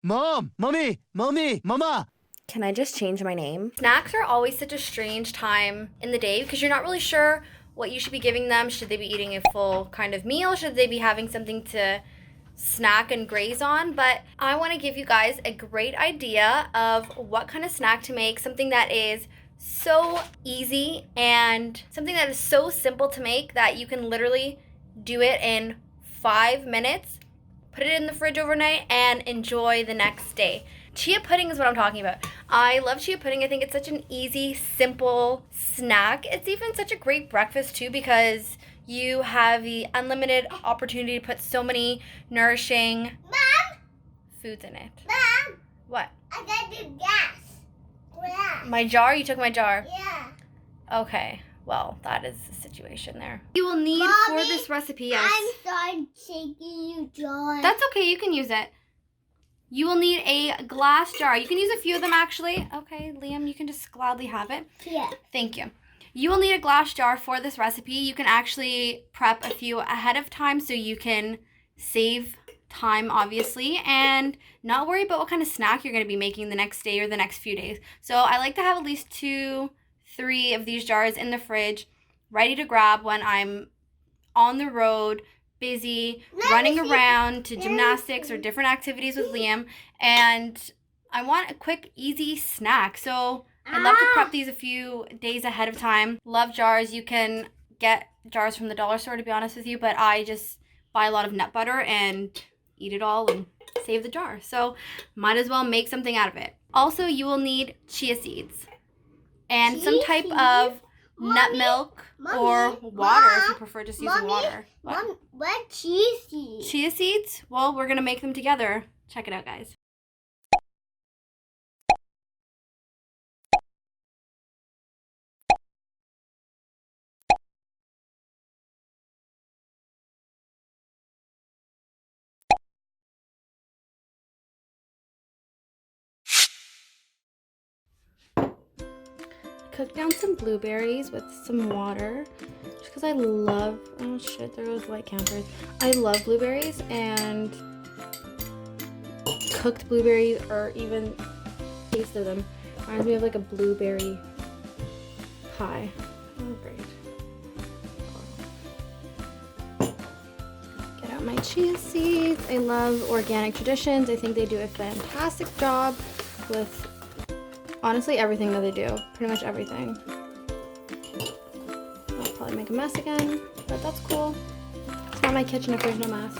Mom! Mommy! Mommy! Mama! Can I just change my name? Snacks are always such a strange time in the day because you're not really sure what you should be giving them. Should they be eating a full kind of meal? Should they be having something to snack and graze on? But I want to give you guys a great idea of what kind of snack to make, something that is so easy and something that is so simple to make that you can literally do it in 5 minutes, put it in the fridge overnight, and enjoy the next day. Chia pudding is what I'm talking about. I love chia pudding. I think it's such an easy, simple snack. It's even such a great breakfast too because you have the unlimited opportunity to put so many nourishing foods in it. Mom, What? I got the gas. My jar? You took my jar? Yeah. Okay. Well, that is the situation there. You will need for Mommy, this recipe, yes. I'm sorry shaking you, John. That's okay. You can use it. You will need a glass jar. You can use a few of them, actually. Okay, Liam, you can just gladly have it. Yeah. Thank you. You will need a glass jar for this recipe. You can actually prep a few ahead of time so you can save time, obviously, and not worry about what kind of snack you're going to be making the next day or the next few days. So I like to have at least 2-3 of these jars in the fridge ready to grab when I'm on the road, busy, running around to gymnastics or different activities with Liam, and I want a quick, easy snack. So I love to prep these a few days ahead of time. Love jars. You can get jars from the dollar store, to be honest with you, but I just buy a lot of nut butter and eat it all and save the jar. So might as well make something out of it. Also, you will need chia seeds and some type of nut milk or water if you prefer just using water. Mom, what cheesy? Chia seeds? Well, we're going to make them together. Check it out, guys. Cook down some blueberries with some water just because I love, oh shit, there goes white counters. I love blueberries, and cooked blueberries or even taste of them reminds me of like a blueberry pie. Oh, great. Get out my chia seeds. I love Organic Traditions. I think they do a fantastic job with honestly everything that they do. Pretty much everything. I'll probably make a mess again, but that's cool. It's not my kitchen if there's no mess.